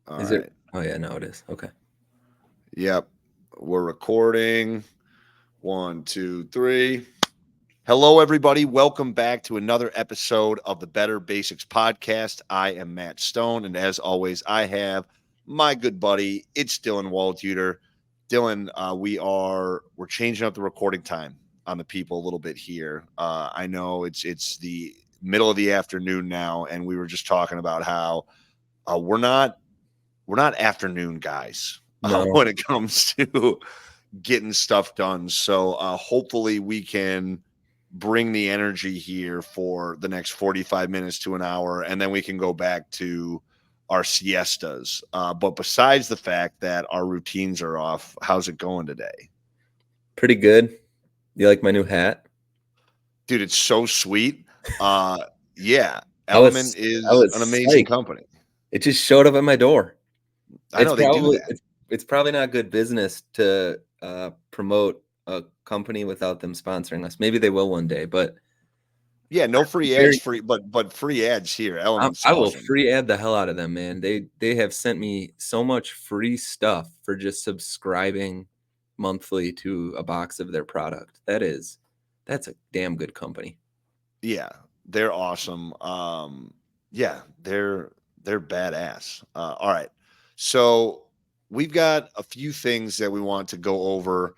All Is it? right. Oh yeah, no, it is. Okay. Yep. We're recording. One, two, three. Hello, everybody. Welcome back to another episode of the Better Basics podcast. I am Matt Stone, and as always, I have my good buddy. It's Dylan Walduter. Dylan, we're changing up the recording time on the people a little bit here. I know it's the middle of the afternoon now, and we were just talking about how we're not afternoon guys No, when it comes to getting stuff done. So hopefully we can bring the energy here for the next 45 minutes to an hour, and then we can go back to our siestas. But besides the fact that our routines are off, how's it going today? pretty good. You like my new hat? Dude, it's so sweet. Uh, yeah, I Element was I is an was amazing psyched. company. It just showed up at my door. I It's know they do probably that. it's probably not good business to promote a company without them sponsoring us. Maybe they will one day, but Yeah, no I'm free ads, very free, but free ads here. I, Element's I will awesome. free ad the hell out of them, man. They have sent me so much free stuff for just subscribing monthly to a box of their product. That's a damn good company. Yeah, they're awesome. Yeah, they're badass. All right, so we've got a few things that we want to go over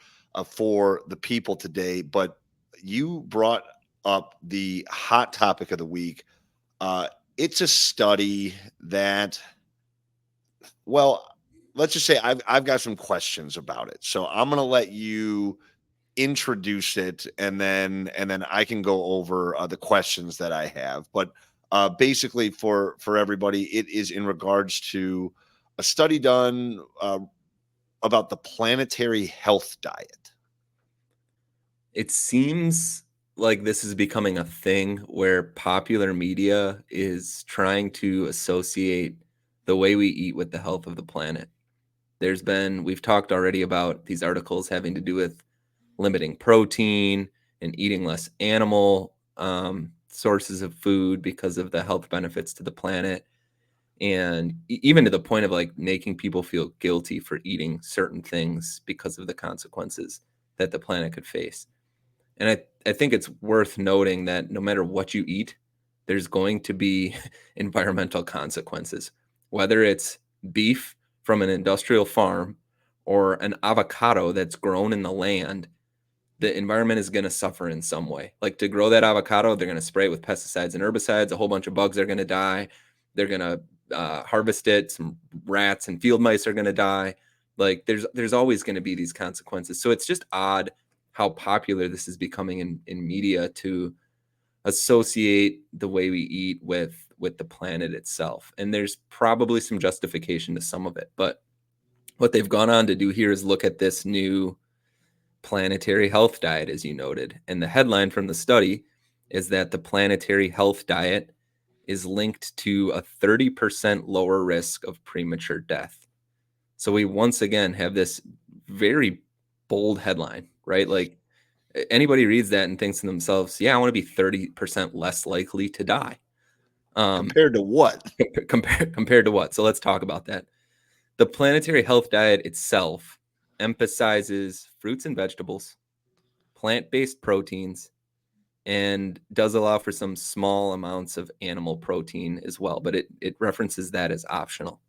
for the people today, but you brought up the hot topic of the week. Uh, it's a study that, well, let's just say I've got some questions about it. So I'm gonna let you introduce it, and then I can go over the questions that I have. But basically, for everybody, it is in regards to a study done about the Planetary Health Diet. It seems like this is becoming a thing where popular media is trying to associate the way we eat with the health of the planet. We've talked already about these articles having to do with limiting protein and eating less animal sources of food because of the health benefits to the planet. And even to the point of like making people feel guilty for eating certain things because of the consequences that the planet could face. And I think it's worth noting that no matter what you eat, there's going to be environmental consequences, whether it's beef from an industrial farm or an avocado that's grown in the land. The environment is going to suffer in some way. Like to grow that avocado, they're going to spray it with pesticides and herbicides. A whole bunch of bugs are going to die. They're going to harvest it. Some rats and field mice are going to die. Like there's always going to be these consequences. So it's just odd how popular this is becoming in media to associate the way we eat with the planet itself. And there's probably some justification to some of it. But what they've gone on to do here is look at this new Planetary Health Diet, as you noted. And the headline from the study is that the Planetary Health Diet is linked to a 30% lower risk of premature death. So we once again have this very bold headline, right? Like anybody reads that and thinks to themselves, yeah, I want to be 30% less likely to die. Compared to what? Compared to what? So let's talk about that. The Planetary Health Diet itself emphasizes fruits and vegetables, plant-based proteins, and does allow for some small amounts of animal protein as well, but it references that as optional.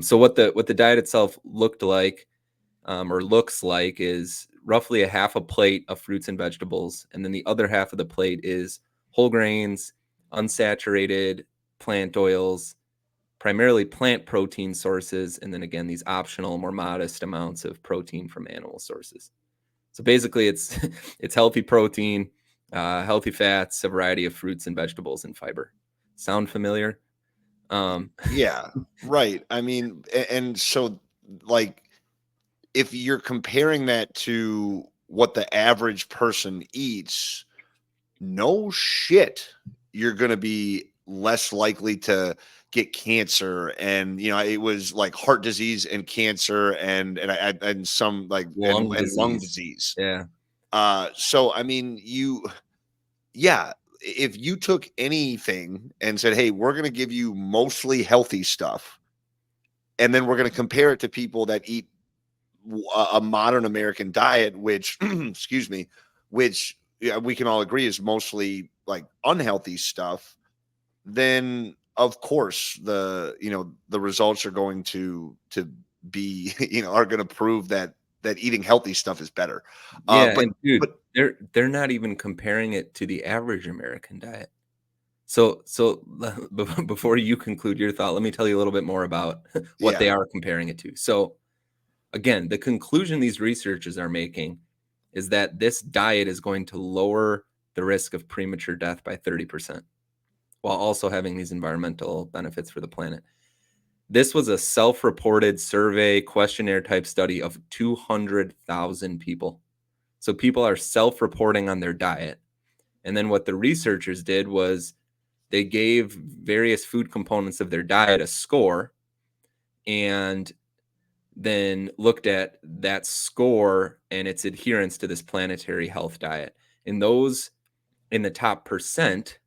So what the diet itself looked like or looks like is roughly a half a plate of fruits and vegetables, and then the other half of the plate is whole grains, unsaturated plant oils, primarily plant protein sources, and then again these optional, more modest amounts of protein from animal sources. So basically, it's it's healthy protein, healthy fats, a variety of fruits and vegetables, and fiber. Sound familiar? Um, Yeah, right. I mean, and so like if you're comparing that to what the average person eats, no shit, you're going to be less likely to get cancer. And it was like heart disease and cancer and some like lung and lung disease. disease. Yeah, So I mean, yeah, if you took anything and said, hey, we're going to give you mostly healthy stuff, and then we're going to compare it to people that eat a modern American diet, which, excuse me, which, yeah, we can all agree is mostly like unhealthy stuff, then of course the results are going to be are going to prove that eating healthy stuff is better. Yeah, But and dude, but they're not even comparing it to the average American diet. So before you conclude your thought, let me tell you a little bit more about what yeah, they are comparing it to. So again, the conclusion these researchers are making is that this diet is going to lower the risk of premature death by 30% while also having these environmental benefits for the planet. This was a self-reported survey questionnaire type study of 200,000 people. So people are self-reporting on their diet. And then what the researchers did was they gave various food components of their diet a score and then looked at that score and its adherence to this planetary health diet. And those in the top percent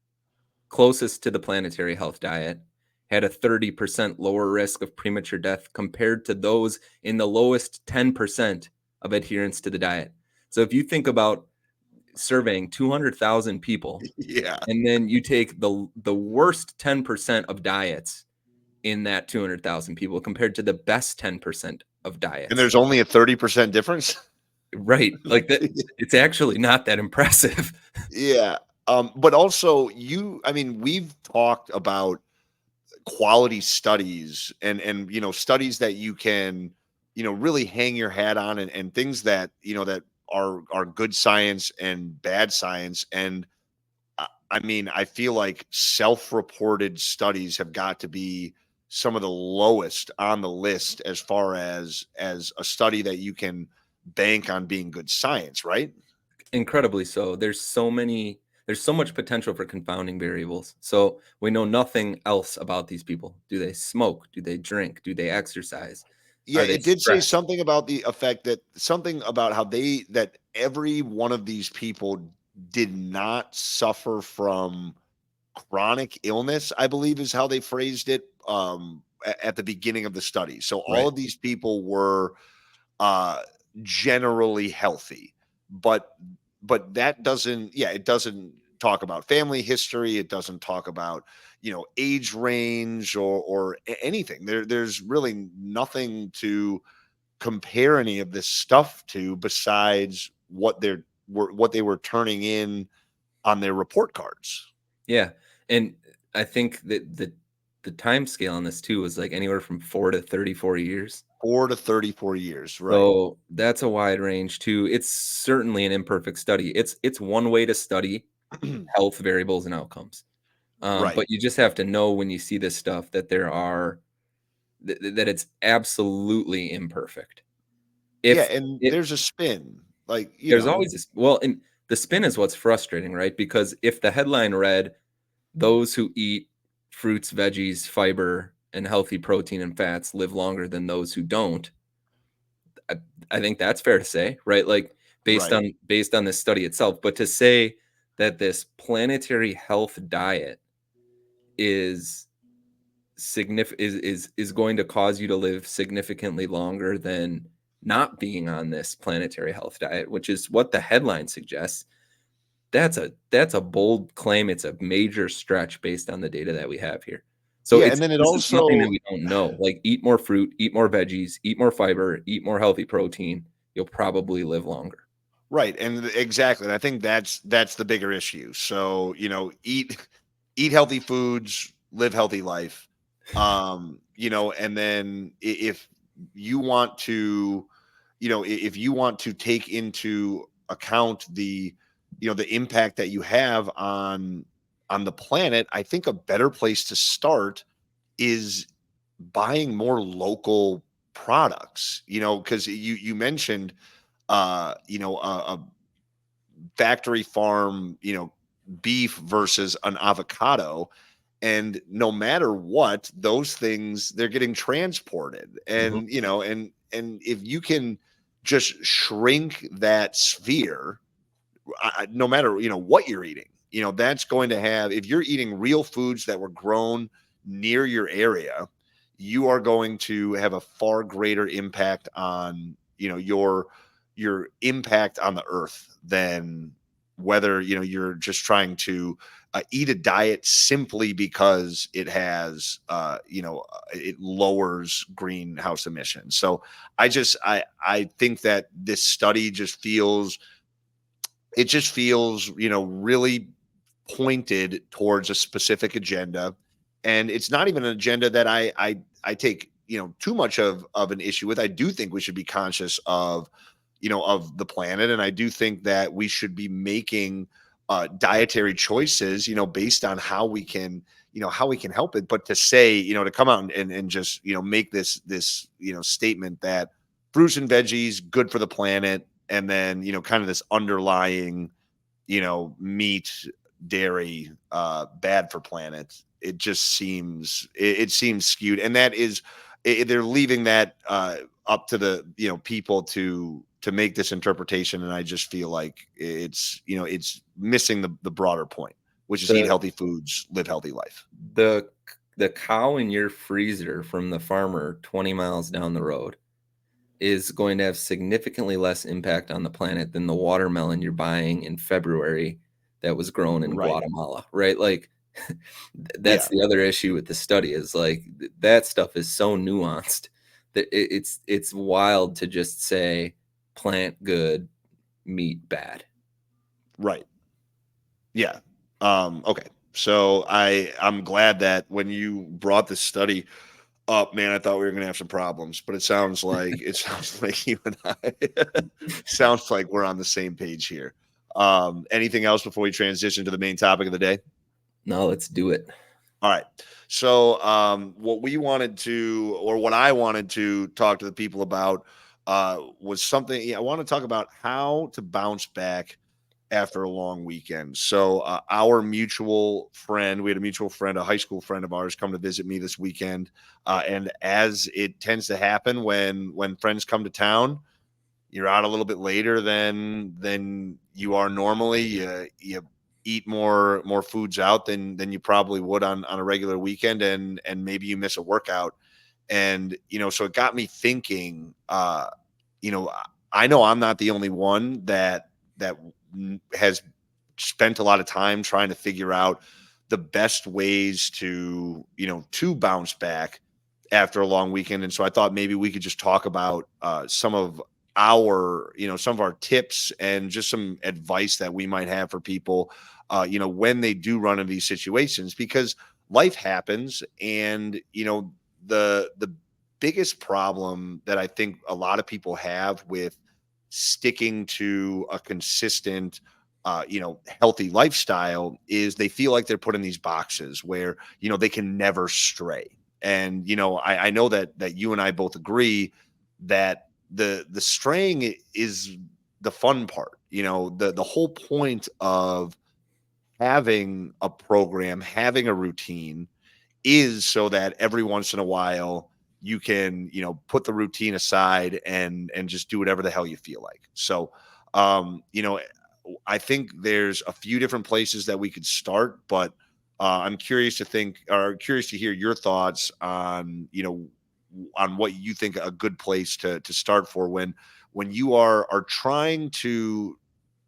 closest to the planetary health diet had a 30% lower risk of premature death compared to those in the lowest 10% of adherence to the diet. So if you think about surveying 200,000 people yeah. and then you take the worst 10% of diets in that 200,000 people compared to the best 10% of And diets. there's only a 30% difference. Right. Like that, it's actually not that impressive. Yeah. But also I mean, we've talked about quality studies and studies that you can really hang your hat on, and things that that are good science and bad science. And I mean, I feel like self-reported studies have got to be some of the lowest on the list as far as a study that you can bank on being good science, right? Incredibly so. There's so much potential for confounding variables. So we know nothing else about these people. Do they smoke? Do they drink? Do they exercise? Yeah, Are they it did say stressed? something about the effect that something about how that every one of these people did not suffer from chronic illness, I believe is how they phrased it, at the beginning of the study. So all Right. of these people were uh generally healthy, but that doesn't, yeah, it doesn't talk about family history, it doesn't talk about age range or anything. There's really nothing to compare any of this stuff to besides what they were turning in on their report cards. Yeah. And I think that the time scale on this too was like anywhere from 4 to 34 years. 4 to 34 years, right. So that's a wide range too. It's certainly an imperfect study. It's one way to study health variables and outcomes. Right. But you just have to know when you see this stuff that that it's absolutely imperfect. Yeah, If and it there's a spin, like, There's always this, well, and the spin is what's frustrating, right? Because if the headline read, "Those who eat fruits, veggies, fiber, and healthy protein and fats live longer than those who don't," I, I think that's fair to say, right? Like right. based on this study itself. But to say that this planetary health diet is is going to cause you to live significantly longer than not being on this planetary health diet, which is what the headline suggests. That's a bold claim. It's a major stretch based on the data that we have here. So Yeah, it's and then it this is nothing that also we don't know. Like eat more fruit, eat more veggies, eat more fiber, eat more healthy protein. You'll probably live longer. right, and exactly, and I think that's the bigger issue. So, eat healthy foods, live healthy life. And then if you want to, if you want to take into account the impact that you have on the planet, I think a better place to start is buying more local products, because you mentioned a factory farm, beef versus an avocado. And no matter what, those things, they're getting transported. Mhm. And, and if you can just shrink that sphere, no matter, what you're eating, that's going to have, if you're eating real foods that were grown near your area, you are going to have a far greater impact on, your impact on the earth than whether, you're just trying to eat a diet simply because it has, it lowers greenhouse emissions. So I think that this study just feels, really pointed towards a specific agenda. And it's not even an agenda that I take, too much of an issue with. I do think we should be conscious of the planet. And I do think that we should be making dietary choices, based on how we can help it. But to say, to come out and just, make this, statement that fruits and veggies good for the planet, and then, kind of this underlying, meat, dairy, bad for planet. It just it seems skewed, and that is they're leaving that up to the people to make this interpretation, and I just feel like it's missing the broader point, which is eat The healthy foods, live healthy life. the the cow in your freezer from the farmer 20 miles down the road is going to have significantly less impact on the planet than the watermelon you're buying in February that was grown in Right. Guatemala, right? Like that's Yeah. the other issue with the study is like that stuff is so nuanced that it's wild to just say plant good, meat bad. Right. Yeah. Okay. So I'm glad that when you brought this study up, man, I thought we were gonna have some problems, but it sounds like you and I sounds like we're on the same page here. Anything else before we transition to the main topic of the day? No, let's do it. All right. So, what I wanted to talk to the people about, was something. Yeah, I want to talk about how to bounce back after a long weekend. So, our mutual friend, we had a mutual friend, a high school friend of ours, come to visit me this weekend. And as it tends to happen when friends come to town, you're out a little bit later than you are normally. You eat more foods out than you probably would on a regular weekend, and maybe you miss a workout. And so it got me thinking. You know, I know I'm not the only one that has spent a lot of time trying to figure out the best ways to bounce back after a long weekend. And so I thought maybe we could just talk about some of our tips and just some advice that we might have for people, when they do run into these situations, because life happens. And the biggest problem that I think a lot of people have with sticking to a consistent, healthy lifestyle is they feel like they're put in these boxes where, they can never stray. And, I know that you and I both agree that the straying is the fun part. The whole point of having a program, having a routine, is so that every once in a while you can, put the routine aside and just do whatever the hell you feel like. So, I think there's a few different places that we could start, but I'm curious to hear your thoughts on, on what you think a good place to start for when you are trying to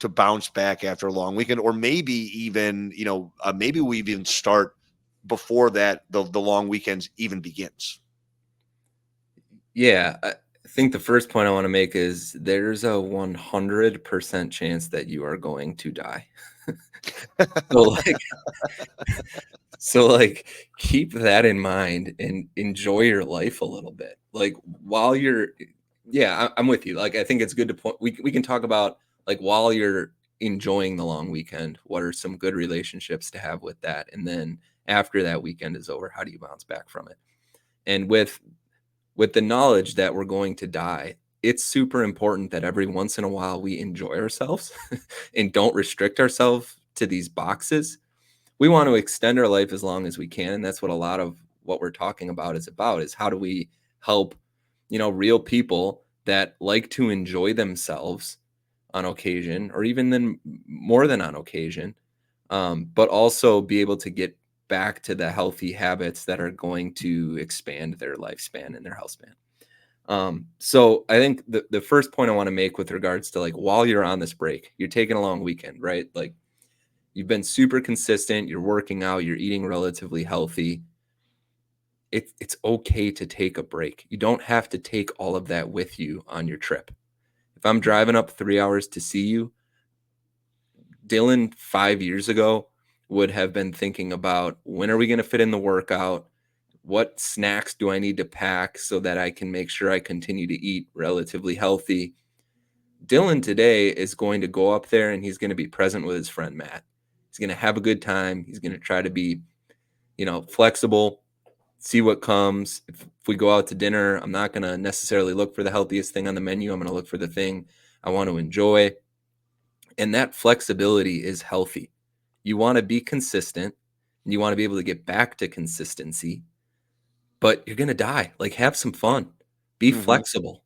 bounce back after a long weekend, or maybe even, maybe we even start before that the long weekends even begins. Yeah, I think the first point I want to make is there's a 100% chance that you are going to die. So like so keep that in mind and enjoy your life a little bit. Like while you're yeah, I'm with you. Like I think it's good to point we can talk about like while you're enjoying the long weekend, what are some good relationships to have with that? And then after that weekend is over, how do you bounce back from it? And with the knowledge that we're going to die, it's super important that every once in a while we enjoy ourselves and don't restrict ourselves to these boxes. We want to extend our life as long as we can. And that's what a lot of what we're talking about is how do we help, real people that like to enjoy themselves on occasion or even then more than on occasion, but also be able to get back to the healthy habits that are going to expand their lifespan and their health span. So I think the first point I want to make with regards to, like, while you're on this break, you're taking a long weekend, right? Like, you've been super consistent, you're working out, you're eating relatively healthy. It's okay to take a break. You don't have to take all of that with you on your trip. If I'm driving up 3 hours to see you, Dylan 5 years ago would have been thinking about, when are we going to fit in the workout? What snacks do I need to pack so that I can make sure I continue to eat relatively healthy? Dylan today is going to go up there and he's going to be present with his friend Matt. He's going to have a good time. He's going to try to be, flexible, see what comes. If we go out to dinner, I'm not going to necessarily look for the healthiest thing on the menu. I'm going to look for the thing I want to enjoy. And that flexibility is healthy. You want to be consistent and you want to be able to get back to consistency, but you're going to die. Like, have some fun, be Hmm. flexible,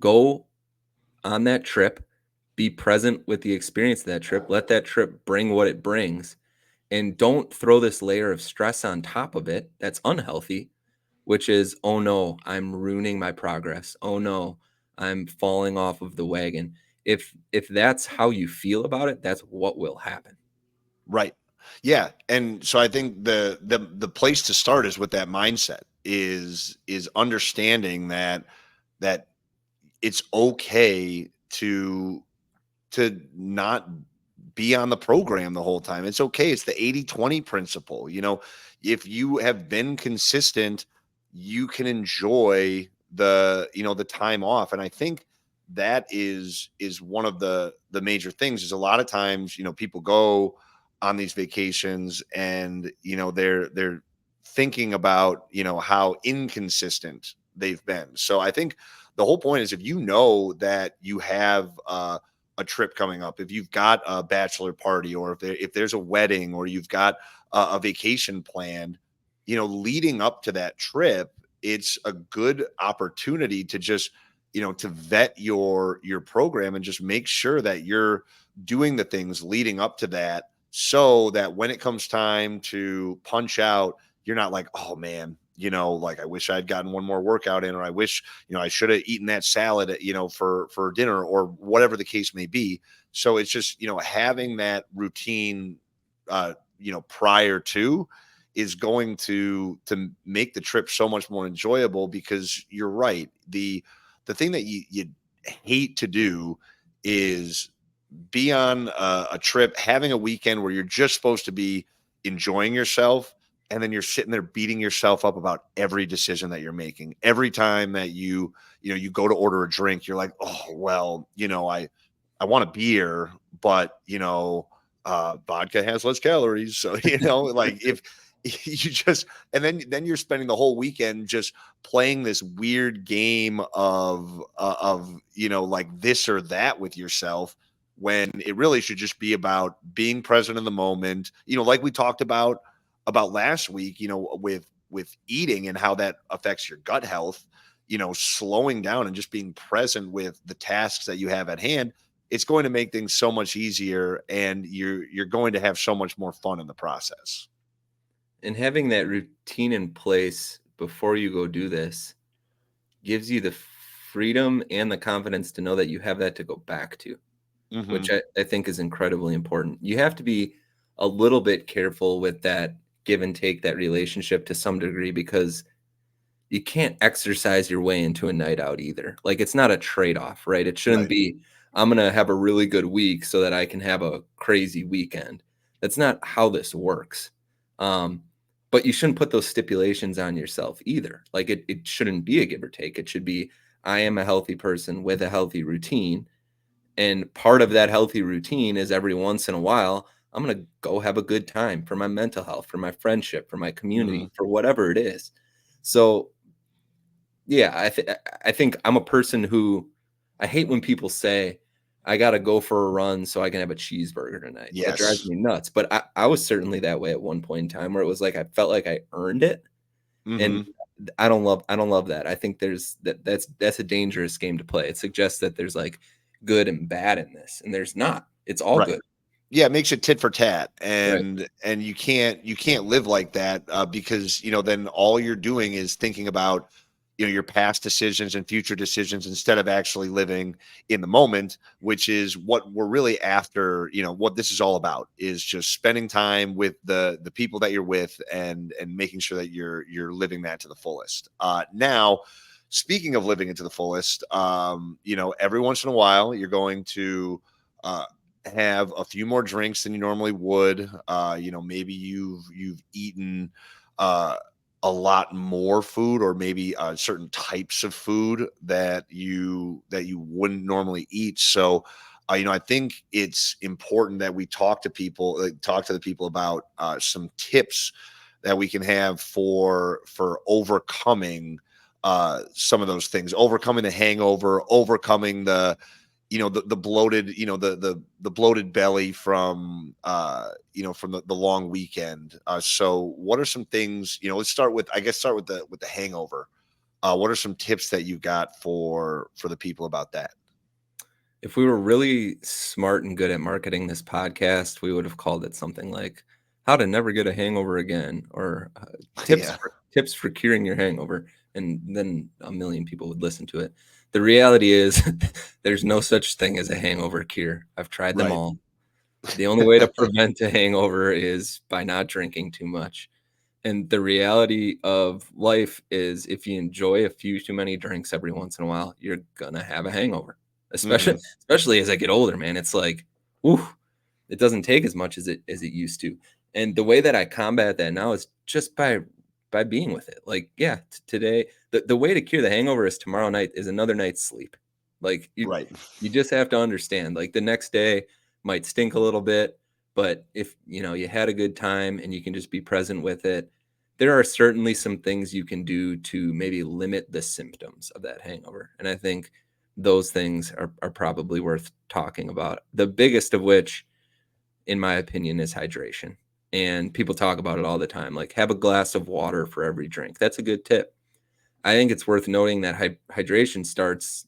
go on that trip, be present with the experience of that trip, let that trip bring what it brings, and don't throw this layer of stress on top of it that's unhealthy, which is, oh no, I'm ruining my progress. Oh no, I'm falling off of the wagon. If that's how you feel about it, that's what will happen. Right. Yeah. And so I think the place to start is with that mindset, is understanding that it's okay to not be on the program the whole time. It's okay. It's the 80/20 principle. If you have been consistent, you can enjoy the time off. And I think that is one of the major things. Is a lot of times, people go on these vacations and they're thinking about how inconsistent they've been. So I think the whole point is, if you know that you have a trip coming up, if you've got a bachelor party, or if there's a wedding, or you've got a vacation planned, leading up to that trip, it's a good opportunity to just to vet your program and just make sure that you're doing the things leading up to that, so that when it comes time to punch out, you're not like, oh man, like, I wish I'd gotten one more workout in, or I wish, I should have eaten that salad, for dinner, or whatever the case may be. So it's just, having that routine, prior to, is going to make the trip so much more enjoyable, because you're right. The thing that you hate to do is be on a trip, having a weekend where you're just supposed to be enjoying yourself, and then you're sitting there beating yourself up about every decision that you're making. Every time that you go to order a drink, you're like, oh well, I want a beer, but vodka has less calories. So like, if you just, and then you're spending the whole weekend just playing this weird game of like this or that with yourself, when it really should just be about being present in the moment. Like we talked about last week, with eating and how that affects your gut health. Slowing down and just being present with the tasks that you have at hand, it's going to make things so much easier, and you're going to have so much more fun in the process. And having that routine in place before you go do this gives you the freedom and the confidence to know that you have that to go back to, which Hmm. I think is incredibly important. You have to be a little bit careful with that give and take, that relationship to some degree, because you can't exercise your way into a night out either. Like, it's not a trade-off, right? It shouldn't Right. be, I'm going to have a really good week so that I can have a crazy weekend. That's not how this works. Um, but you shouldn't put those stipulations on yourself either. Like, it shouldn't be a give or take. It should be, I am a healthy person with a healthy routine. And part of that healthy routine is, every once in a while, I'm going to go have a good time for my mental health, for my friendship, for my Hmm. community, for whatever it is. So yeah, I think I'm a person who, I hate when people say, I gotta go for a run so I can have a cheeseburger tonight. That drives Yes. me nuts. But I was certainly that way at one point in time, where it was like I felt like I earned it. And Hmm. I don't love that. I think that's a dangerous game to play. It suggests that there's like good and bad in this, and there's not. It's all Right. good. yeah, it makes it tit for tat, Right. and you can't live like that, because then all you're doing is thinking about your past decisions and future decisions instead of actually living in the moment, which is what we're really after. What this is all about is just spending time with the people that you're with, and making sure that you're living that to the fullest. Now, speaking of living it to the fullest, every once in a while you're going to uh, have a few more drinks than you normally would. Maybe you've eaten uh, a lot more food, or maybe certain types of food that you wouldn't normally eat. So, I think it's important that we talk to the people about some tips that we can have for overcoming some of those things, overcoming the hangover, overcoming the bloated the bloated belly from the long weekend. So what are some things, let's start with the hangover. What are some tips that you got for the people about that? If we were really smart and good at marketing this podcast, we would have called it something like "How to Never Get a Hangover Again" or Yeah. tips for curing your hangover," and then a million people would listen to it. The reality is, there's no such thing as a hangover cure. I've tried them Right. all. The only way to prevent a hangover is by not drinking too much. And the reality of life is if you enjoy a few too many drinks every once in a while, you're gonna have a hangover. Especially Hmm. especially as I get older, man. It's like, whew, it doesn't take as much as it used to. And the way that I combat that now is just by being with it. Like, yeah, today the way to cure the hangover is tomorrow night is another night's sleep. Like Right. you just have to understand, like the next day might stink a little bit, but if you had a good time and you can just be present with it, there are certainly some things you can do to maybe limit the symptoms of that hangover. And I think those things are probably worth talking about. The biggest of which, in my opinion, is hydration. And people talk about it all the time, like have a glass of water for every drink. That's a good tip. I think it's worth noting that hydration starts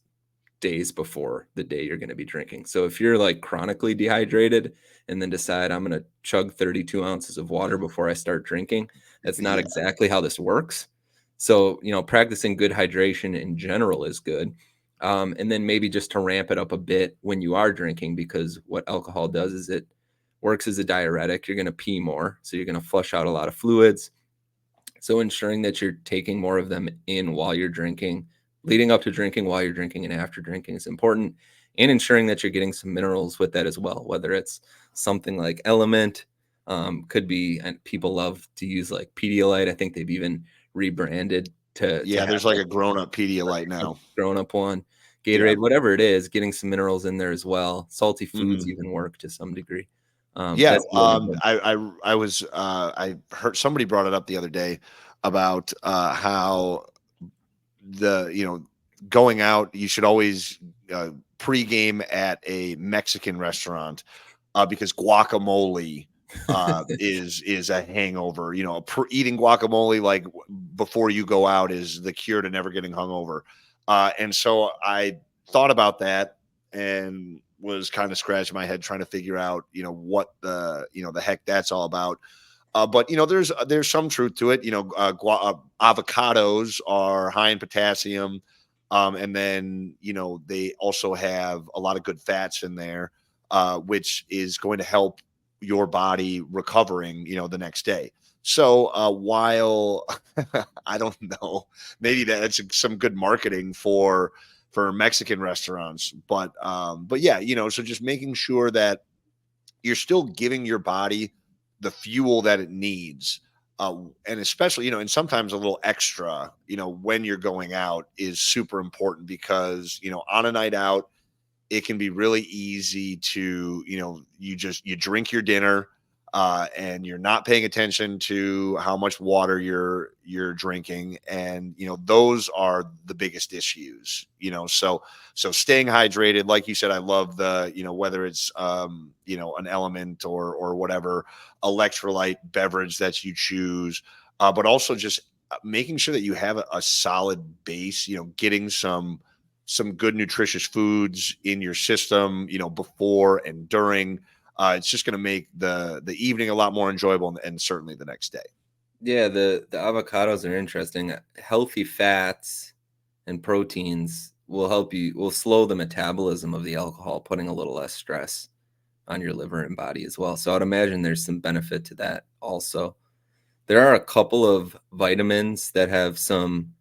days before the day you're going to be drinking. So if you're like chronically dehydrated and then decide I'm going to chug 32 ounces of water before I start drinking, that's not Yeah. exactly how this works. So, practicing good hydration in general is good. And then maybe just to ramp it up a bit when you are drinking, because what alcohol does is it works as a diuretic. You're going to pee more. So you're going to flush out a lot of fluids. So ensuring that you're taking more of them in while you're drinking, leading up to drinking, while you're drinking, and after drinking is important. And ensuring that you're getting some minerals with that as well, whether it's something like Element, could be, and people love to use like Pedialyte. I think they've even rebranded to Yeah, have there's like like a grown-up Pedialyte a now. grown up one, Yeah. Gatorade, whatever it is, getting some minerals in there as well. Salty foods Hmm. even work to some degree. Yeah, That's really good. I heard somebody brought it up the other day about how the you know going out, you should always pregame at a Mexican restaurant, because guacamole is a hangover. Eating guacamole like before you go out is the cure to never getting hungover. And so I thought about that and was kind of scratching my head trying to figure out what the heck that's all about. But there's some truth to it. Avocados are high in potassium, and then they also have a lot of good fats in there, which is going to help your body recovering, the next day. So while I don't know, maybe that's some good marketing for Mexican restaurants, but yeah, so just making sure that you're still giving your body the fuel that it needs. And especially, and sometimes a little extra, when you're going out is super important, because, on a night out, it can be really easy to, you drink your dinner, and you're not paying attention to how much water you're drinking, and those are the biggest issues. So staying hydrated, like you said, I love the whether it's an Element or whatever electrolyte beverage that you choose, but also just making sure that you have a solid base, getting some good nutritious foods in your system, before and during. It's just going to make the evening a lot more enjoyable, and certainly the next day. Yeah, the avocados are interesting. Healthy fats and proteins will slow the metabolism of the alcohol, putting a little less stress on your liver and body as well. So I'd imagine there's some benefit to that also. There are a couple of vitamins that have some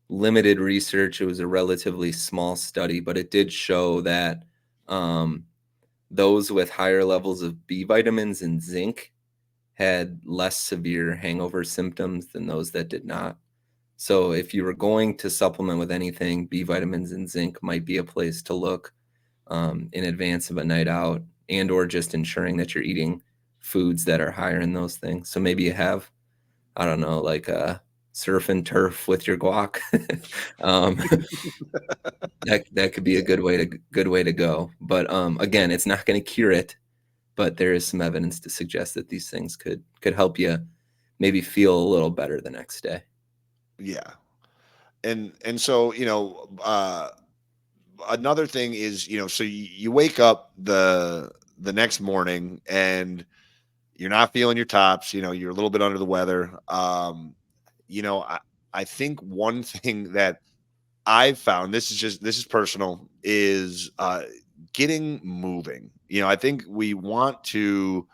limited research. It was a relatively small study, but it did show that um, those with higher levels of B vitamins and zinc had less severe hangover symptoms than those that did not. So if you were going to supplement with anything, B vitamins and zinc might be a place to look in advance of a night out, and or just ensuring that you're eating foods that are higher in those things. So maybe you have, I don't know, like a surf and turf with your guac. um, that could be a good way to go. But again, it's not going to cure it, but there is some evidence to suggest that these things could help you maybe feel a little better the next day. Yeah, and so another thing is, so you wake up the next morning and you're not feeling your tops, you're a little bit under the weather. You know, I, I think one thing that I've found, this is personal, is getting moving. I think we want to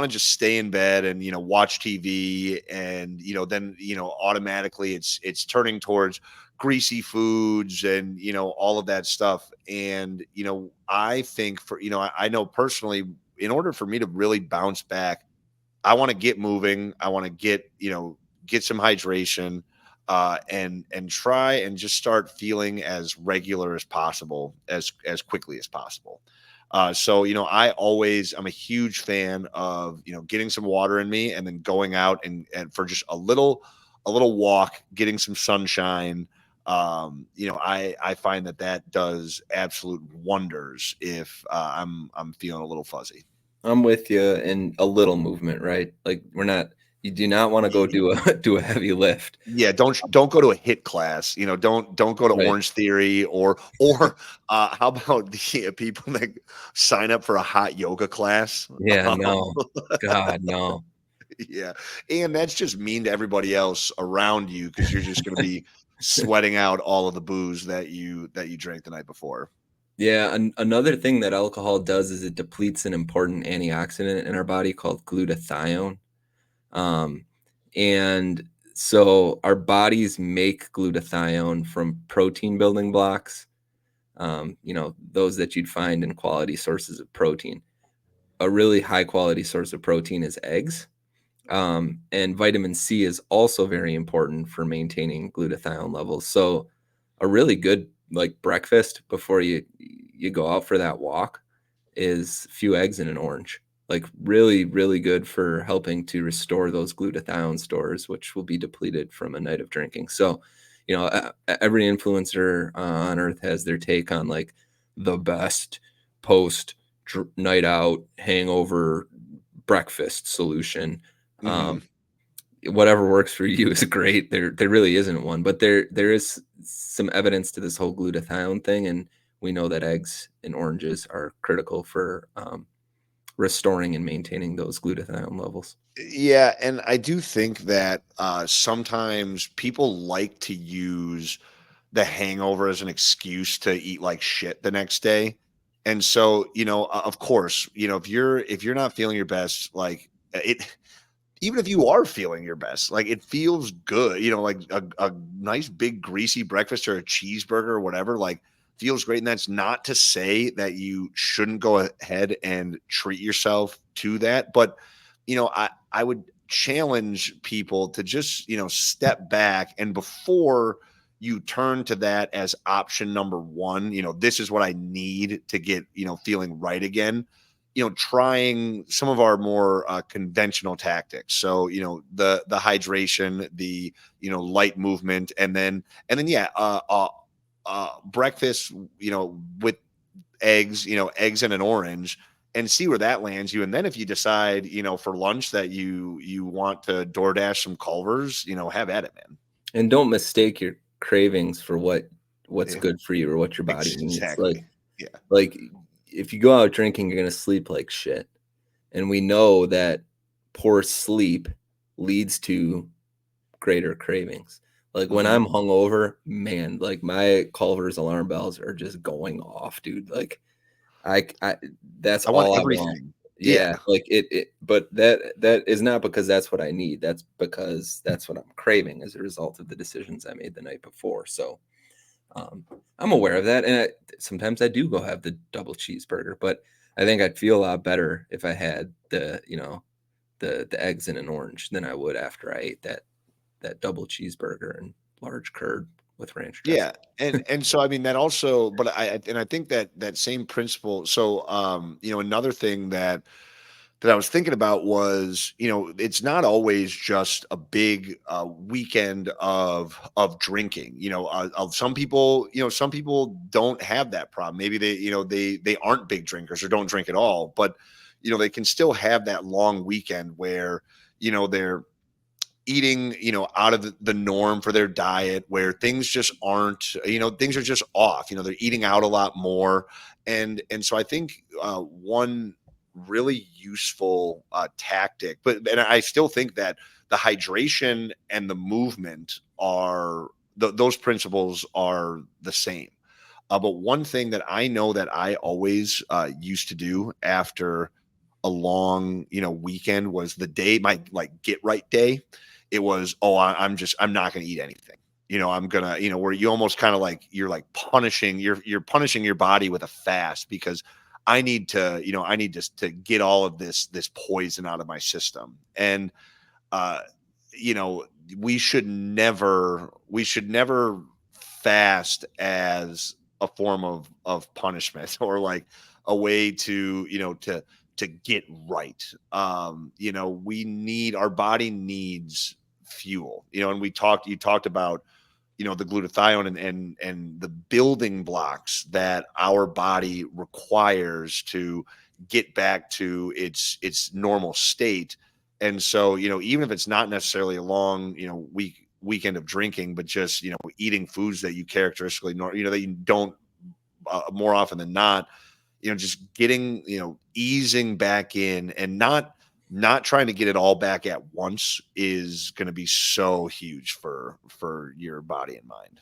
just stay in bed and watch TV, and then automatically it's turning towards greasy foods and all of that stuff. And I think I know personally, in order for me to really bounce back, I want to get moving. I want to get some hydration, and try and just start feeling as regular as possible, as quickly as possible. So I'm a huge fan of getting some water in me, and then going out and for just a little walk, getting some sunshine. I find that does absolute wonders if I'm feeling a little fuzzy. I'm with you in a little movement, right? Like you do not want to go do a do a heavy lift. Yeah, don't go to a hit class. Don't go to Right. Orange Theory, how about the people that sign up for a hot yoga class? Yeah, Um, no. God, no. yeah, and that's just mean to everybody else around you, because you're just going to be sweating out all of the booze that you drank the night before. Yeah, another thing that alcohol does is it depletes an important antioxidant in our body called glutathione. Um, and so our bodies make glutathione from protein building blocks, those that you'd find in quality sources of protein. A really high quality source of protein is eggs. And vitamin C is also very important for maintaining glutathione levels. So a really good like breakfast before you go out for that walk is a few eggs and an orange. Like really, really good for helping to restore those glutathione stores, which will be depleted from a night of drinking. So, every influencer on earth has their take on like the best post night out hangover breakfast solution. Hmm. Um, whatever works for you is great. There really isn't one, but there is some evidence to this whole glutathione thing, and we know that eggs and oranges are critical for restoring and maintaining those glutathione levels. Yeah, and I do think that sometimes people like to use the hangover as an excuse to eat like shit the next day. And so, of course, if you're not feeling your best, like it, even if you are feeling your best, like it feels good, like a nice big greasy breakfast or a cheeseburger or whatever, like feels great. And that's not to say that you shouldn't go ahead and treat yourself to that. But, I would challenge people to just, step back, and before you turn to that as option number one, this is what I need to get, feeling right again, trying some of our more conventional tactics. So, the hydration, the light movement, and then yeah, breakfast, with eggs and an orange, and see where that lands you. And then if you decide, for lunch that you want to DoorDash some Culvers, have at it, man. And don't mistake your cravings for what's Yeah, good for you or what your body needs. exactly. Yeah. Like if you go out drinking, you're gonna sleep like shit. And we know that poor sleep leads to greater cravings. Like when Mhm. I'm hungover, man, like my Culver's alarm bells are just going off, dude. Like I that's I want all I want. everything. Yeah. Yeah, like but that is not because that's what I need. That's because that's what I'm craving as a result of the decisions I made the night before. So um, I'm aware of that, and sometimes I do go have the double cheeseburger, but I think I'd feel a lot better if I had the eggs and an orange than I would after I ate that double cheeseburger and large curd with ranch dressing. Yeah, and so I mean that also, but I think that that same principle. So another thing that I was thinking about was, it's not always just a big weekend of drinking. Of some people don't have that problem. Maybe they aren't big drinkers or don't drink at all, but they can still have that long weekend where they're eating out of the norm for their diet, where things just aren't, things are just off. They're eating out a lot more. And so I think one really useful tactic, and I still think that the hydration and the movement are those principles are the same. But one thing that I know that I always used to do after a long, weekend was the day, my like get right day. It was, oh, I'm not going to eat anything. I'm gonna, where you almost kind of like you're like punishing, you're punishing your body with a fast because I need to get all of this poison out of my system. And uh, you know, we should never fast as a form of punishment or like a way to, to get right. We need our body needs fuel, and you talked about the glutathione and the building blocks that our body requires to get back to its normal state. And so even if it's not necessarily a long weekend of drinking, but just eating foods that you characteristically that you don't more often than not, just getting, easing back in and not trying to get it all back at once is going to be so huge for your body and mind.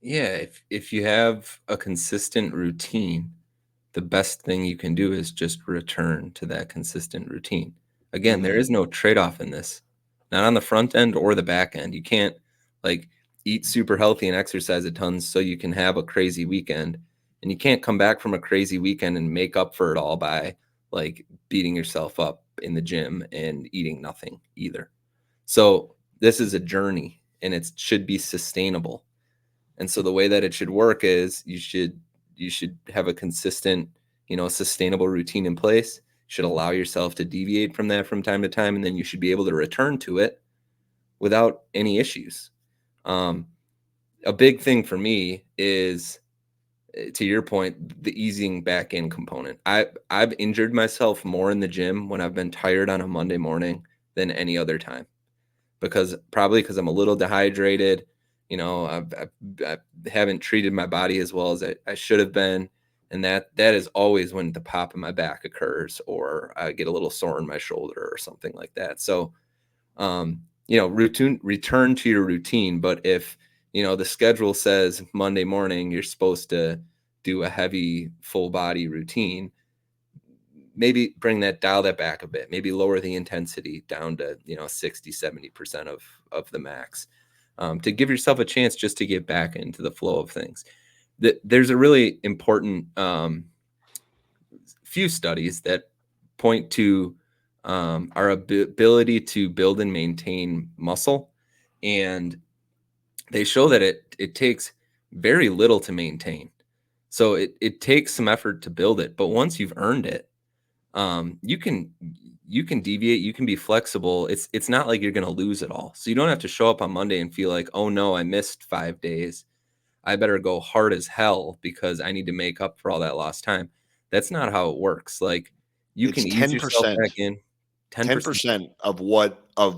Yeah, if you have a consistent routine, the best thing you can do is just return to that consistent routine. Again, there Mhm. is no trade-off in this. Not on the front end or the back end. You can't like eat super healthy and exercise a ton so you can have a crazy weekend. And you can't come back from a crazy weekend and make up for it all by like beating yourself up in the gym and eating nothing either. So this is a journey and it should be sustainable. And so the way that it should work is you should have a consistent, sustainable routine in place. You should allow yourself to deviate from that from time to time, and then you should be able to return to it without any issues. Um, a big thing for me is, to your point, the easing back in component. I've injured myself more in the gym when I've been tired on a Monday morning than any other time because I'm a little dehydrated. I haven't treated my body as well as I should have been, and that is always when the pop in my back occurs, or I get a little sore in my shoulder or something like that. So, return to your routine. But if the schedule says Monday morning you're supposed to do a heavy full body routine, maybe dial that back a bit, maybe lower the intensity down to 60-70% of the max, to give yourself a chance just to get back into the flow of things. There's a really important few studies that point to our ability to build and maintain muscle, and they show that it takes very little to maintain. So it takes some effort to build it, but once you've earned it, you can deviate, you can be flexible. It's not like you're going to lose it all. So you don't have to show up on Monday and feel like, "Oh no, I missed 5 days. I better go hard as hell because I need to make up for all that lost time." That's not how it works. Like you It's can ease yourself back 10%. in 10%. 10% of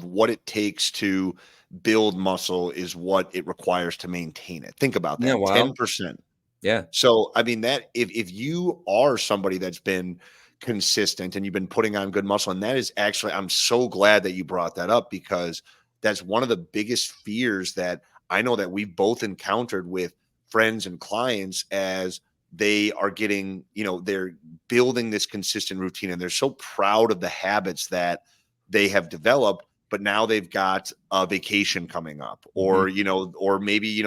what it takes to build muscle is what it requires to maintain it. Think about Yeah, that. wow. 10%. Yeah. So, I mean, that if you are somebody that's been consistent and you've been putting on good muscle. And that is actually, I'm so glad that you brought that up, because that's one of the biggest fears that I know that we've both encountered with friends and clients, as they are getting, they're building this consistent routine and they're so proud of the habits that they have developed. But now they've got a vacation coming up, Mhm. or maybe,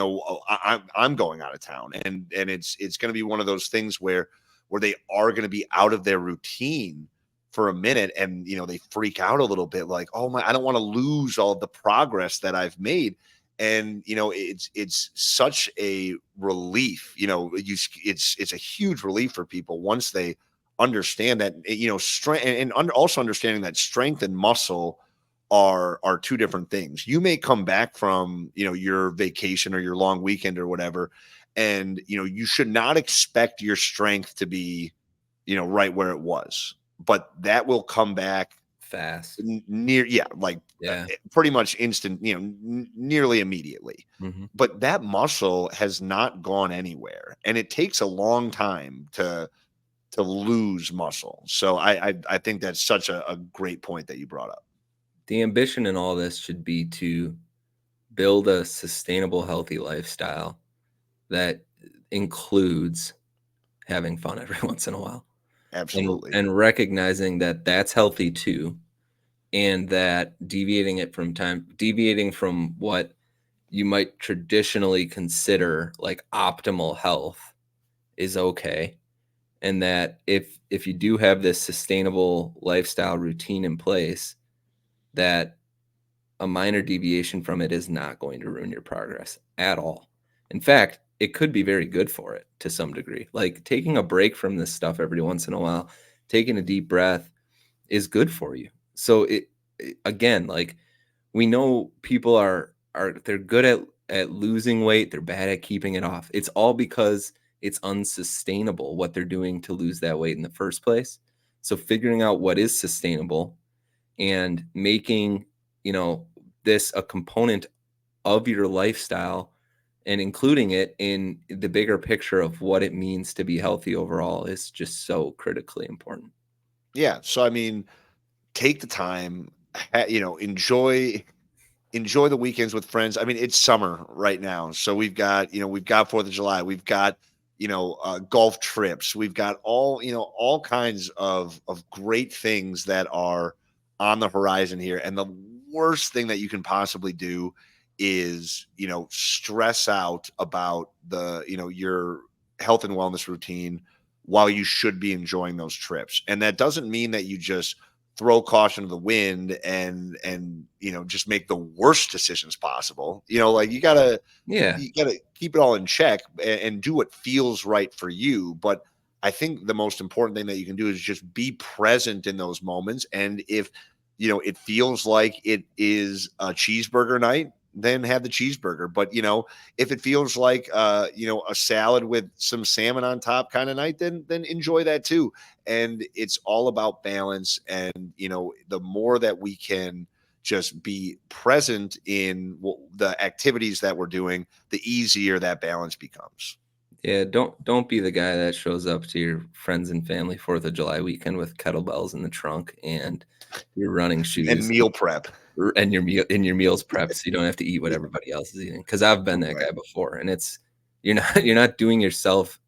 I'm going out of town, and it's going to be one of those things where they are going to be out of their routine for a minute, and they freak out a little bit, like, oh my, I don't want to lose all of the progress that I've made. And it's such a relief, it's a huge relief for people once they understand that, strength, and also understanding that strength and muscle are two different things. You may come back from, your vacation or your long weekend or whatever, and you should not expect your strength to be, right where it was, but that will come back Fast. near, yeah, like, Yeah. pretty much instant, nearly immediately. Mhm. But that muscle has not gone anywhere, and it takes a long time to lose muscle. So I think that's such a great point that you brought up. The ambition in all this should be to build a sustainable, healthy lifestyle that includes having fun every once in a while, Absolutely. and recognizing that that's healthy too, and that deviating from what you might traditionally consider like optimal health is okay, and that if you do have this sustainable lifestyle routine in place, that a minor deviation from it is not going to ruin your progress at all. In fact, it could be very good for it to some degree. Like taking a break from this stuff every once in a while, taking a deep breath is good for you. So again, like we know people are they're good at losing weight, they're bad at keeping it off. It's all because it's unsustainable what they're doing to lose that weight in the first place. So figuring out what is sustainable and making, you know, this a component of your lifestyle and including it in the bigger picture of what it means to be healthy overall is just so critically important. Yeah. So I mean, take the time, enjoy the weekends with friends. I mean, it's summer right now, so we've got 4th of July, we've got, golf trips, we've got all kinds of great things that are on the horizon here. And the worst thing that you can possibly do is, stress out about your health and wellness routine while you should be enjoying those trips. And that doesn't mean that you just throw caution to the wind and just make the worst decisions possible. Like, Yeah. you gotta keep it all in check, and do what feels right for you. But I think the most important thing that you can do is just be present in those moments. And if it feels like it is a cheeseburger night, then have the cheeseburger. But if it feels like a salad with some salmon on top kind of night, then enjoy that too. And it's all about balance. And the more that we can just be present in the activities that we're doing, the easier that balance becomes. Yeah, don't be the guy that shows up to your friends and family 4th of July weekend with kettlebells in the trunk and your running And shoes meal prep. and your meals prepped so you don't have to eat what Yeah, everybody else is eating. Because 'Cause I've been that right. guy before, and it's you're not doing yourself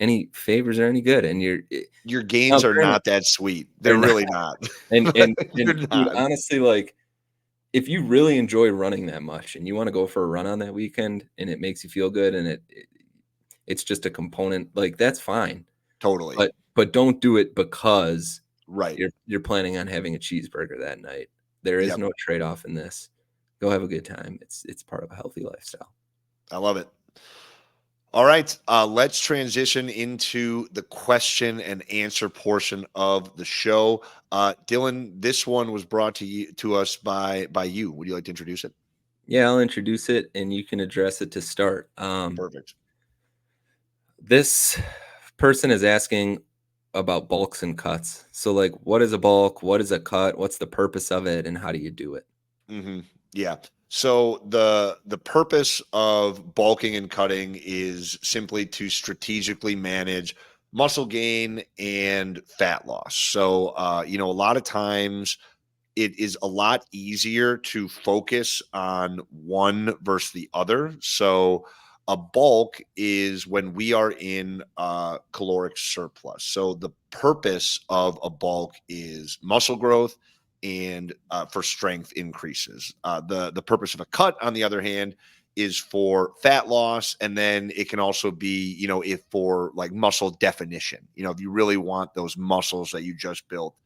any favors or any good, and Your now gains are granted, not that sweet. they're They're not, really not. and They're dude, not. honestly, like, if you really enjoy running that much and you wanna go for a run on that weekend and it makes you feel good and it's just a component, like, that's fine, Totally. but don't do it because Right. you're planning on having a cheeseburger that night. There is Yep. no trade-off in this. Go have a good time. It's part of a healthy lifestyle. I love it. All right. Let's transition into the question and answer portion of the show. Dylan, this one was brought to us by you. Would you like to introduce it? Yeah, I'll introduce it and you can address it to start. Perfect. This person is asking about bulks and cuts. So, like, what is a bulk? What is a cut? What's the purpose of it? And how do you do it? Yeah. So the purpose of bulking and cutting is simply to strategically manage muscle gain and fat loss. So, a lot of times it is a lot easier to focus on one versus the other. So, a bulk is when we are in caloric surplus. So, the purpose of a bulk is muscle growth and for strength increases. The purpose of a cut, on the other hand, is for fat loss, and then it can also be, if for like muscle definition. If you really want those muscles that you just built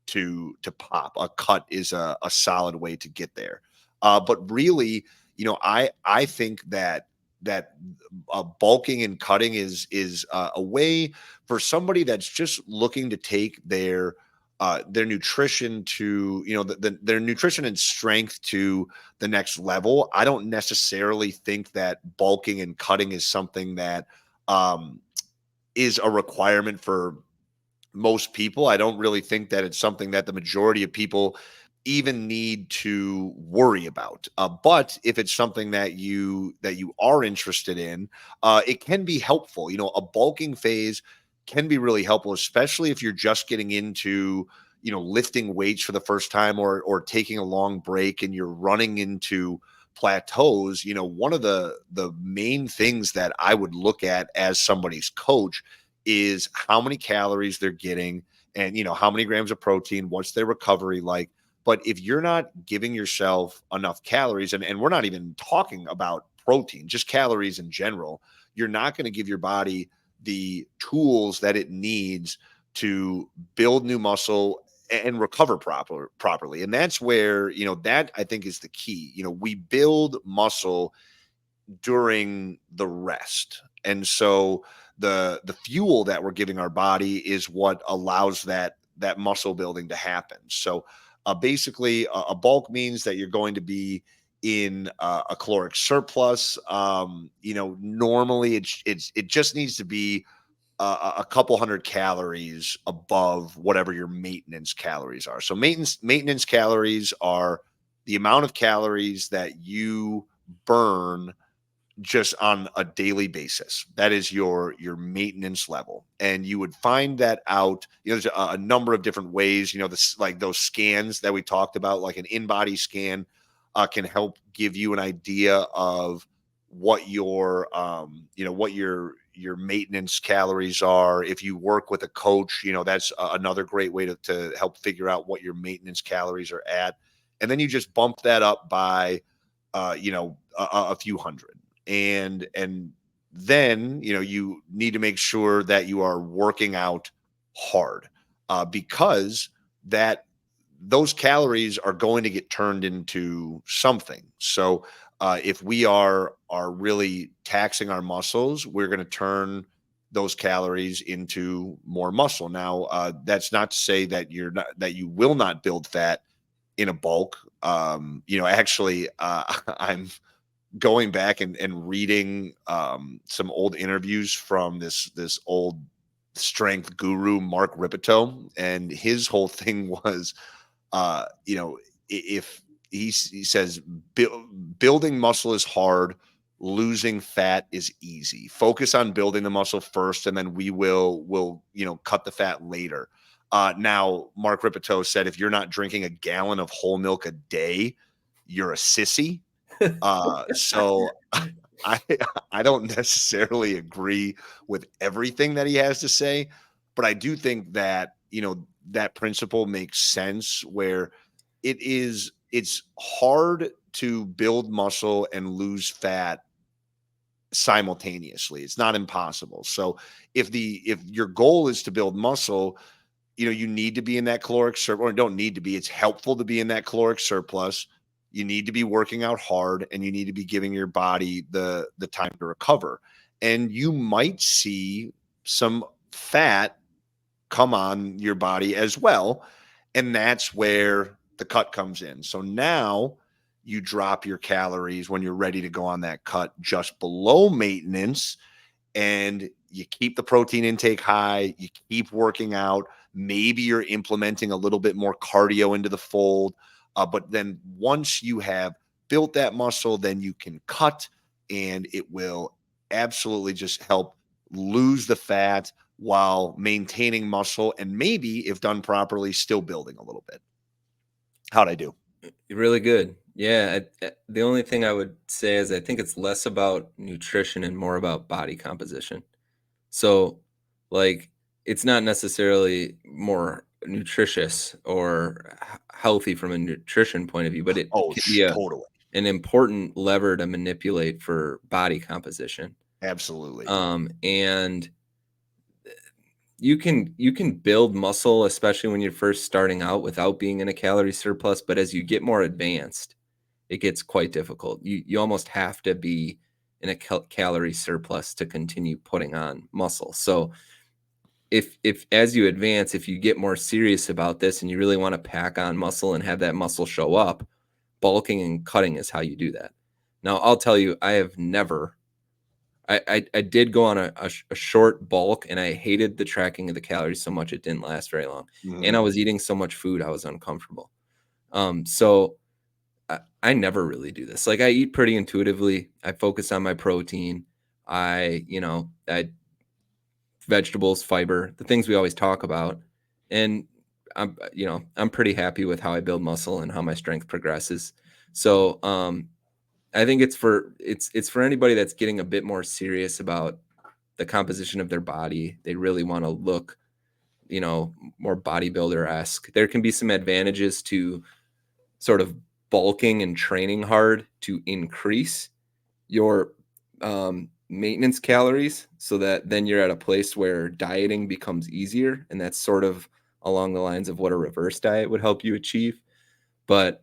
to pop, a cut is a solid way to get there. But really, I think that bulking and cutting is a way for somebody that's just looking to take their nutrition to, their nutrition and strength to the next level. I don't necessarily think that bulking and cutting is something that um, is a requirement for most people. I don't really think that it's something that the majority of people even need to worry about. But if it's something that you are interested in, it can be helpful. A bulking phase can be really helpful, especially if you're just getting into lifting weights for the first time, or taking a long break and you're running into plateaus. One of the main things that I would look at as somebody's coach is how many calories they're getting, and how many grams of protein, what's their recovery like. But if you're not giving yourself enough calories, and we're not even talking about protein, just calories in general, you're not going to give your body the tools that it needs to build new muscle and recover properly. And that's where, that I think is the key. We build muscle during the rest. And so the fuel that we're giving our body is what allows that muscle building to happen. So basically, a bulk means that you're going to be in a caloric surplus. Normally it just needs to be a couple hundred calories above whatever your maintenance calories are. So maintenance calories are the amount of calories that you burn just on a daily basis. That is your maintenance level, and you would find that out. There's a number of different ways. This, like those scans that we talked about, like an in-body scan, can help give you an idea of what your maintenance calories are. If you work with a coach, that's another great way to help figure out what your maintenance calories are at, and then you just bump that up by a few hundred. And then you need to make sure that you are working out hard, because that those calories are going to get turned into something. So if we are really taxing our muscles, we're going to turn those calories into more muscle. Now, that's not to say that you will not build fat in a bulk. Actually, I'm going back and reading some old interviews from this old strength guru, Mark Ripito, and his whole thing was, if he says building muscle is hard, losing fat is easy. Focus on building the muscle first, and then we will cut the fat later. Now, Mark Ripito said if you're not drinking a gallon of whole milk a day, you're a sissy. So I I don't necessarily agree with everything that he has to say, but I do think that, that principle makes sense, where it's hard to build muscle and lose fat simultaneously. It's not impossible. So if your goal is to build muscle, you need to be in that caloric surplus, or don't need to be. It's helpful to be in that caloric surplus. You need to be working out hard, and you need to be giving your body the time to recover. And you might see some fat come on your body as well. And that's where the cut comes in. So now you drop your calories when you're ready to go on that cut just below maintenance, and you keep the protein intake high, you keep working out. Maybe you're implementing a little bit more cardio into the fold. But then once you have built that muscle, then you can cut, and it will absolutely just help lose the fat, while maintaining muscle and maybe, if done properly, still building a little bit. How'd I do? Really good. Yeah. The only thing I would say is I think it's less about nutrition and more about body composition. So, like, it's not necessarily more nutritious or healthy from a nutrition point of view, but it Oh, can be totally. an important lever to manipulate for body composition. Absolutely. And you can build muscle, especially when you're first starting out, without being in a calorie surplus. But as you get more advanced, it gets quite difficult. You almost have to be in a calorie surplus to continue putting on muscle. So if as you advance, if you get more serious about this and you really want to pack on muscle and have that muscle show up, bulking and cutting is how you do that. Now, I'll tell you, I have never. I did go on a short bulk, and I hated the tracking of the calories so much it didn't last very long, and I Mhm. was eating so much food I was uncomfortable. So I never really do this. Like, I eat pretty intuitively. I focus on my protein. I vegetables, fiber, the things we always talk about. And I'm pretty happy with how I build muscle and how my strength progresses. So I think it's for anybody that's getting a bit more serious about the composition of their body. They really want to look, more bodybuilder-esque. There can be some advantages to sort of bulking and training hard to increase your maintenance calories so that then you're at a place where dieting becomes easier. And that's sort of along the lines of what a reverse diet would help you achieve. But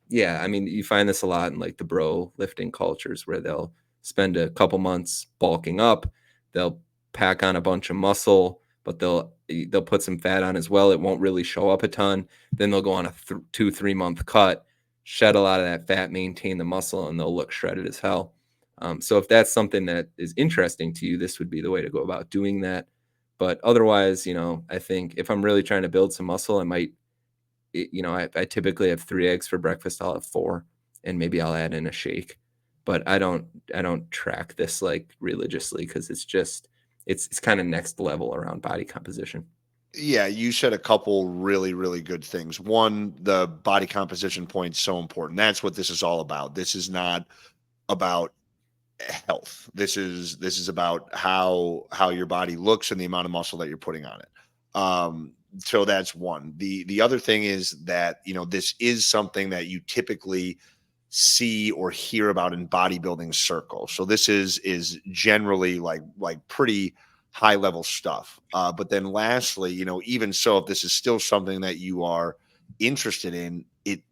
yeah, I mean, you find this a lot in like the bro lifting cultures where they'll spend a couple months bulking up, they'll pack on a bunch of muscle, but they'll put some fat on as well. It won't really show up a ton. Then they'll go on a 2-3 month cut, shed a lot of that fat, maintain the muscle, and they'll look shredded as hell. So if that's something that is interesting to you, this would be the way to go about doing that. But otherwise, I think if I'm really trying to build some muscle, I might I typically have 3 eggs for breakfast. I'll have 4, and maybe I'll add in a shake. But I don't track this, like, religiously because it's kinda next level around body composition. Yeah, you said a couple really, really good things. One, the body composition point so important. That's what this is all about. This is not about health. This is about how your body looks and the amount of muscle that you're putting on it. So that's one. The other thing is that, this is something that you typically see or hear about in bodybuilding circles. So this is generally like pretty high level stuff. But then lastly, even so, if this is still something that you are interested in, it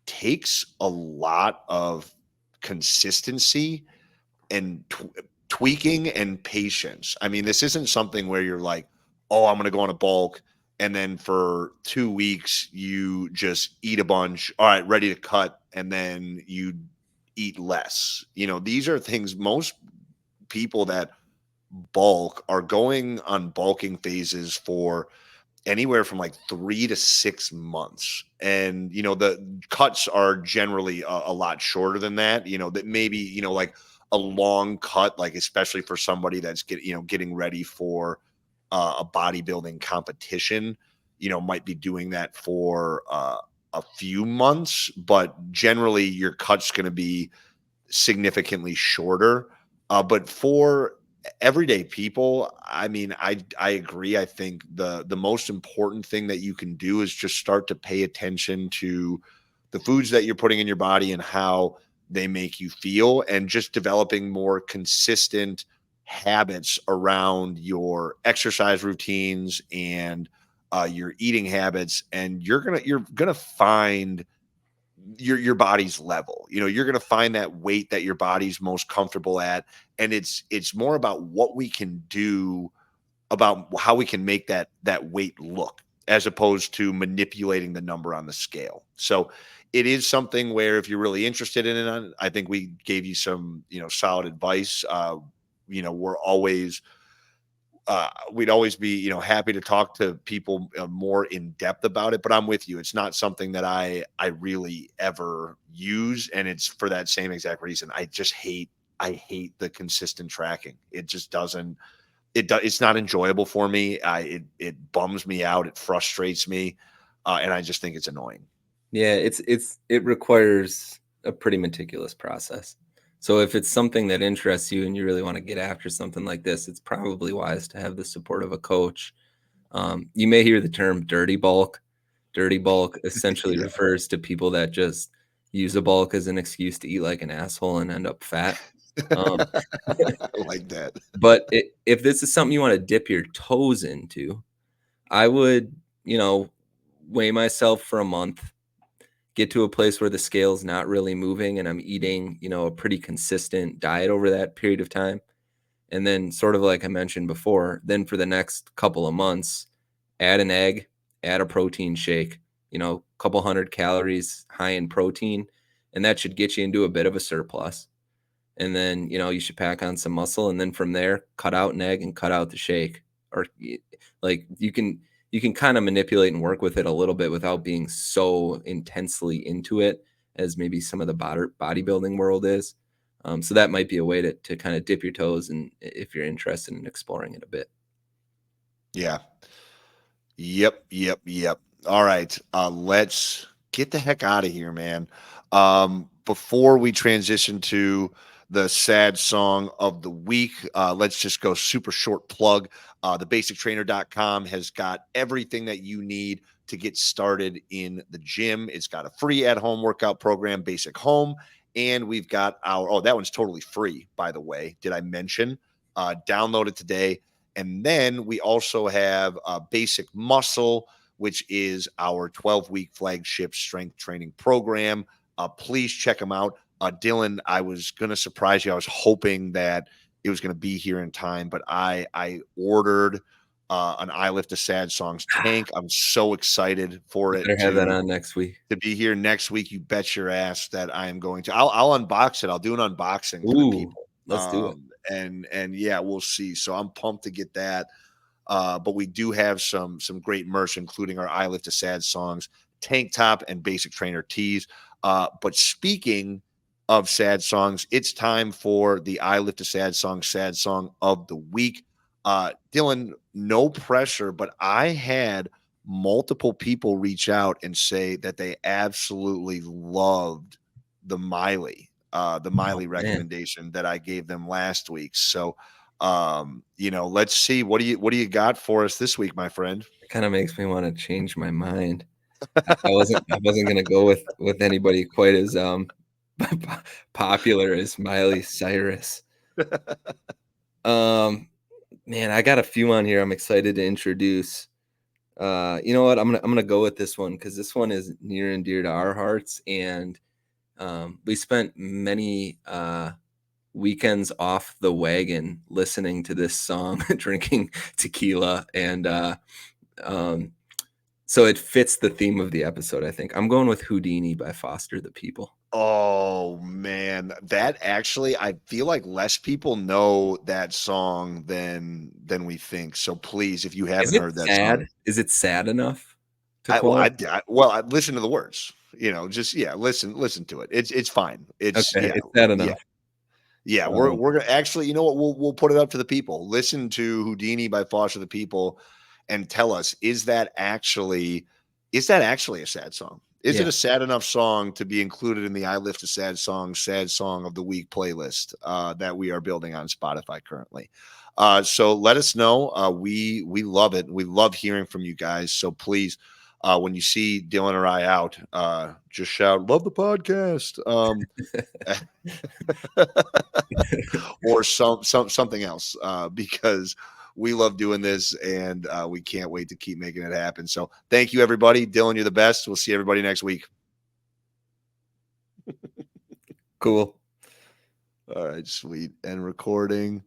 takes a lot of consistency and tweaking and patience. I mean, this isn't something where you're like, "Oh, I'm gonna go on a bulk," and then for 2 weeks you just eat a bunch. All right, ready to cut, and then you eat less. These are things most people that bulk are going on bulking phases for anywhere from like 3 to 6 months. And, the cuts are generally a lot shorter than that, that maybe, like a long cut, like especially for somebody that's getting ready for a bodybuilding competition, might be doing that for a few months, but generally your cut's going to be significantly shorter. But for everyday people, I mean, I agree. I think the most important thing that you can do is just start to pay attention to the foods that you're putting in your body and how they make you feel, and just developing more consistent habits around your exercise routines and your eating habits, and you're gonna find your body's level. You're going to find that weight that your body's most comfortable at, and it's more about what we can do about how we can make that weight look, as opposed to manipulating the number on the scale. So it is something where if you're really interested in it, I think we gave you some, solid advice. We're always we'd always be, happy to talk to people more in depth about it. But I'm with you. It's not something that I really ever use, and it's for that same exact reason. I hate the consistent tracking. It just doesn't. It's not enjoyable for me. It bums me out. It frustrates me, and I just think it's annoying. Yeah, it requires a pretty meticulous process. So if it's something that interests you and you really want to get after something like this, it's probably wise to have the support of a coach. You may hear the term dirty bulk. Dirty bulk essentially Yeah. refers to people that just use a bulk as an excuse to eat like an asshole and end up fat. Um, I like that. but if this is something you want to dip your toes into, I would, you know, weigh myself for a month, get to a place where the scale's not really moving and I'm eating, a pretty consistent diet over that period of time. And then, sort of like I mentioned before, then for the next couple of months, add an egg, add a protein shake, couple hundred calories high in protein, and that should get you into a bit of a surplus. And then, you should pack on some muscle, and then from there, cut out an egg and cut out the shake. Or like you can kind of manipulate and work with it a little bit without being so intensely into it as maybe some of the bodybuilding world is. So that might be a way to kind of dip your toes, and if you're interested in exploring it a bit. Yeah. Yep, yep, yep. All right, let's get the heck out of here, man. Before we transition to the sad song of the week, let's just go super short plug. TheBasicTrainer.com has got everything that you need to get started in the gym. It's got a free at-home workout program, Basic Home, and we've got that one's totally free, by the way. Did I mention? Download it today. And then we also have Basic Muscle, which is our 12-week flagship strength training program. Please check them out. Dylan, I was going to surprise you. I was hoping that it was going to be here in time, but I ordered an I Lift a Sad Songs tank. I'm so excited for You it better have that on next week. to be here next week. You bet your ass that I am going to. I'll unbox it. I'll do an unboxing for the Ooh, people. let's do it. And yeah, we'll see. So I'm pumped to get that. But we do have some great merch, including our I Lift a Sad Songs tank top and Basic Trainer tees. But speaking of sad songs, it's time for the I Lift a Sad song of the week. Dylan, no pressure, but I had multiple people reach out and say that they absolutely loved the Oh, Miley man, recommendation that I gave them last week. So let's see, what do you got for us this week, my friend? it kind of makes me want to change my mind. I wasn't gonna go with anybody quite as popular as Miley Cyrus. Um, Man, I got a few on here I'm excited to introduce. You know what? I'm gonna go with this one because this one is near and dear to our hearts, and we spent many weekends off the wagon listening to this song, drinking tequila, and um, so it fits the theme of the episode. I think I'm going with Houdini by Foster the People. Oh man, that actually, I feel like less people know that song than we think. So please, if you Is haven't it heard that sad? song, Is it sad enough to I well, quote? I listen to the words. Just yeah, listen to it. It's fine. It's Okay, yeah, it's sad yeah. enough. Yeah, we're Um, we're gonna actually, you know what? We'll put it up to the people. Listen to Houdini by Foster the People and tell us, is that actually a sad song? Is yeah, it a sad enough song to be included in the I Lift a sad song of the week playlist that we are building on Spotify currently? So let us know. We love it. We love hearing from you guys. So please, when you see Dylan or I out, just shout, "Love the podcast." Or something else, because we love doing this, and we can't wait to keep making it happen. So thank you, everybody. Dylan, you're the best. We'll see everybody next week. cool. All right, sweet. And recording.